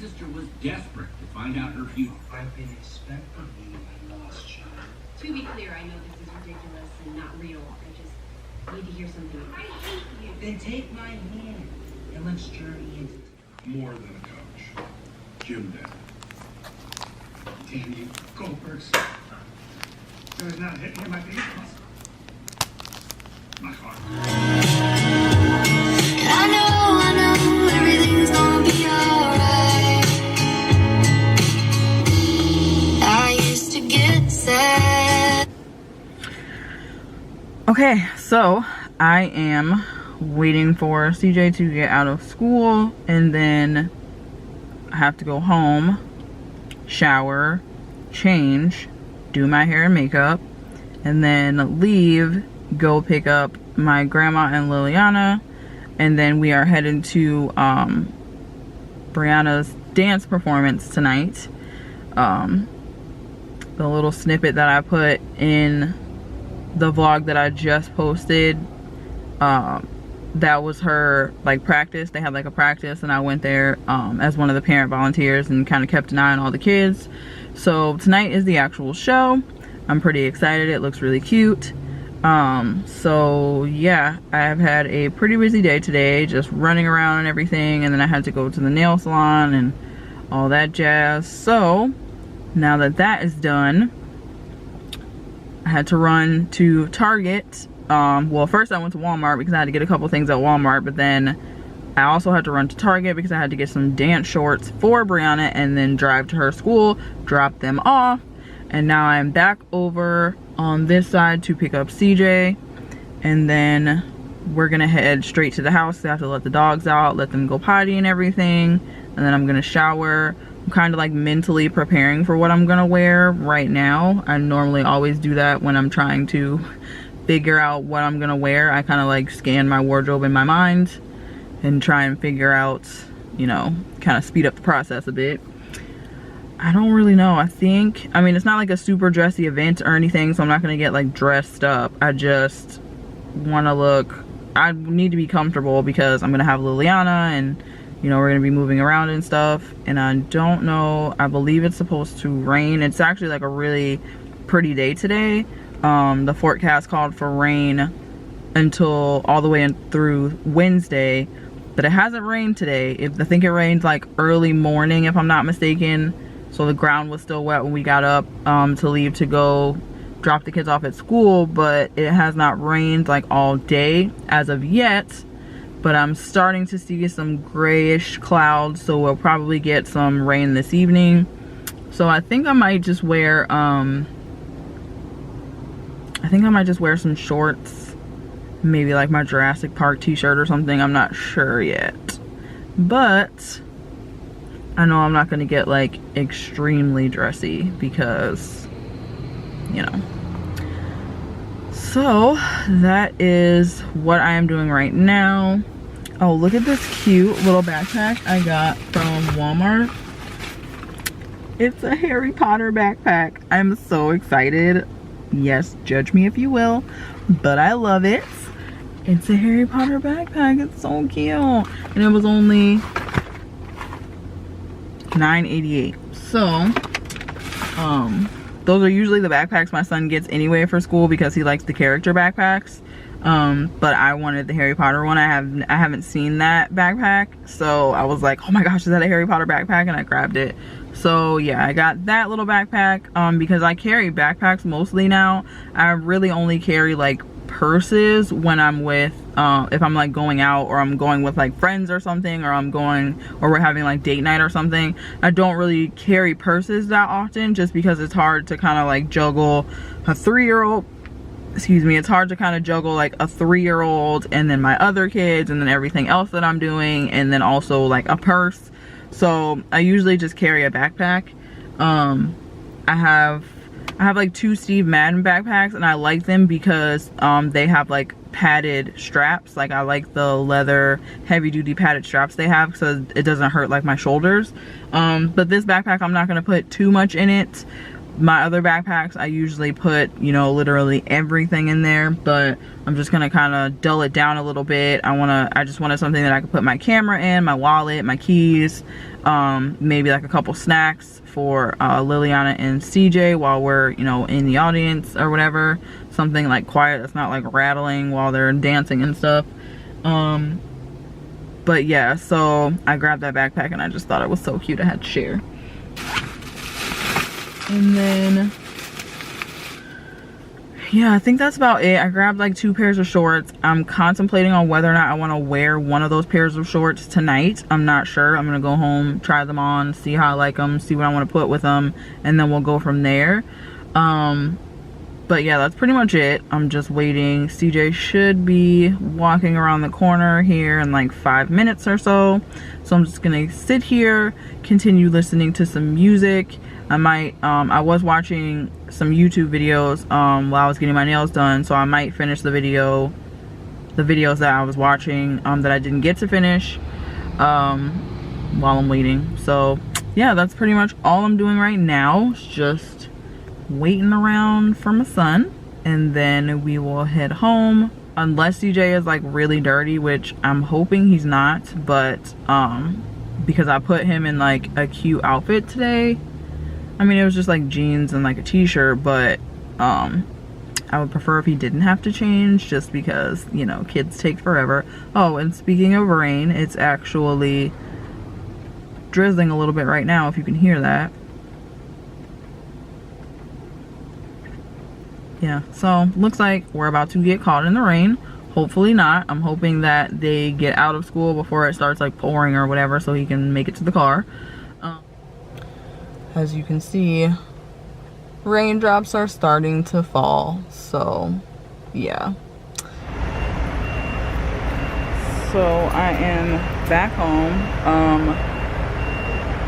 sister was desperate to find out her future. I've been expecting you, my lost child. To be clear, I know this is ridiculous and not real. I just need to hear something. I hate you. Then take my hand and let's journey into More than a coach. Gym dad. Damn you, Goldbergs. There's not hitting in my face. My heart. I know, everything's gonna be alright. I used to get sad. Okay, so I am waiting for CJ to get out of school, and then I have to go home, shower, change, do my hair and makeup, and then leave, go pick up my grandma and Liliana, and then we are headed to Bryanna's dance performance tonight. The little snippet that I put in the vlog that I just posted, that was her like practice. They had like a practice, and I went there as one of the parent volunteers and kind of kept an eye on all the kids. So tonight is the actual show. I'm pretty excited. It looks really cute. So yeah, I have had a pretty busy day today, just running around and everything, and then I had to go to the nail salon and all that jazz. So now that that is done, I had to run to Target. Well, first I went to Walmart because I had to get a couple things at Walmart, but then I also had to run to Target because I had to get some dance shorts for Bryanna and then drive to her school, drop them off. And now I'm back over on this side to pick up CJ, and then we're gonna head straight to the house. I have to let the dogs out, let them go potty and everything, and then I'm gonna shower. I'm kind of like mentally preparing for what I'm gonna wear right now. I normally always do that when I'm trying to figure out what I'm gonna wear. I kind of like scan my wardrobe in my mind and try and figure out, you know, kind of speed up the process a bit. I don't really know. I mean, it's not like a super dressy event or anything, so I'm not gonna get like dressed up. I just want to look, I need to be comfortable because I'm gonna have Liliana, and you know, we're gonna be moving around and stuff, and I don't know, I believe it's supposed to rain. It's actually like a really pretty day today. The forecast called for rain until all the way in through Wednesday, but it hasn't rained today. I think it rained like early morning if I'm not mistaken, so the ground was still wet when we got up to leave to go drop the kids off at school, but it has not rained like all day as of yet. But I'm starting to see some grayish clouds, so we'll probably get some rain this evening. So I think I might just wear some shorts, maybe like my Jurassic Park t-shirt or something. I'm not sure yet, but I know I'm not gonna get like extremely dressy because, you know. So that is what I am doing right now. Oh, look at this cute little backpack I got from Walmart. It's a Harry Potter backpack. I'm so excited. Yes, judge me if you will, but I love it. It's a Harry Potter backpack. It's so cute. And it was only $9.88. So, those are usually the backpacks my son gets anyway for school because he likes the character backpacks. But I wanted the Harry Potter one. I haven't seen that backpack, so I was like, oh my gosh, is that a Harry Potter backpack? And I grabbed it. So yeah, I got that little backpack because I carry backpacks mostly now. I really only carry like purses when I'm with if I'm like going out, or I'm going with like friends or something, or we're having like date night or something. I don't really carry purses that often just because it's hard to kind of like juggle a 3-year-old. Excuse me, it's hard to kind of juggle like a 3-year-old and then my other kids and then everything else that I'm doing, and then also like a purse. So I usually just carry a backpack. I have like 2 Steve Madden backpacks, and I like them because they have like padded straps. Like I like the leather heavy duty padded straps they have so it doesn't hurt like my shoulders. But this backpack, I'm not gonna put too much in it. My other backpacks, I usually put, you know, literally everything in there, but I'm just gonna kind of dull it down a little bit. I just wanted something that I could put my camera in, my wallet, my keys, maybe like a couple snacks for Liliana and CJ while we're, you know, in the audience or whatever. Something like quiet that's not like rattling while they're dancing and stuff. But yeah, so I grabbed that backpack and I just thought it was so cute I had to share. And then yeah, I think that's about it. I grabbed like 2 pairs of shorts. I'm contemplating on whether or not I want to wear one of those pairs of shorts tonight. I'm not sure. I'm gonna go home, try them on, see how I like them, see what I want to put with them, and then we'll go from there. But yeah, that's pretty much it. I'm just waiting. CJ should be walking around the corner here in like 5 minutes or so. So I'm just gonna sit here, continue listening to some music. I might, I was watching some YouTube videos while I was getting my nails done. So I might finish the videos that I was watching that I didn't get to finish while I'm waiting. So yeah, that's pretty much all I'm doing right now. It's just waiting around for my son, and then we will head home unless CJ is like really dirty, which I'm hoping he's not, but because I put him in like a cute outfit today. I mean, it was just like jeans and like a t-shirt, but I would prefer if he didn't have to change, just because, you know, kids take forever. Oh, and speaking of rain, it's actually drizzling a little bit right now, if you can hear that. Yeah, so looks like we're about to get caught in the rain. Hopefully not. I'm hoping that they get out of school before it starts like pouring or whatever, so he can make it to the car. As you can see, raindrops are starting to fall, so yeah. So I am back home.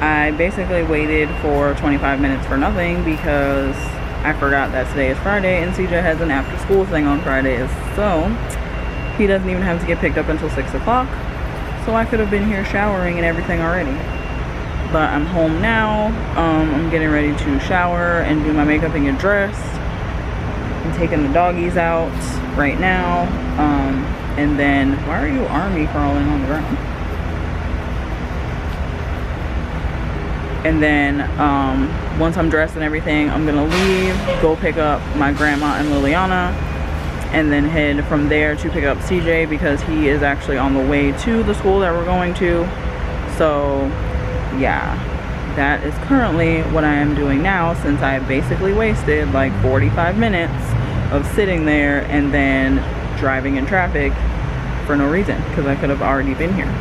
I basically waited for 25 minutes for nothing because I forgot that today is Friday and CJ has an after school thing on Fridays, so he doesn't even have to get picked up until 6 o'clock. So I could have been here showering and everything already. But I'm home now. I'm getting ready to shower and do my makeup and get dressed. I'm taking the doggies out right now. And then, why are you army crawling on the ground? And then once I'm dressed and everything, I'm gonna leave, go pick up my grandma and Liliana, and then head from there to pick up CJ because he is actually on the way to the school that we're going to. So yeah, that is currently what I am doing now, since I basically wasted like 45 minutes of sitting there and then driving in traffic for no reason, because I could have already been here.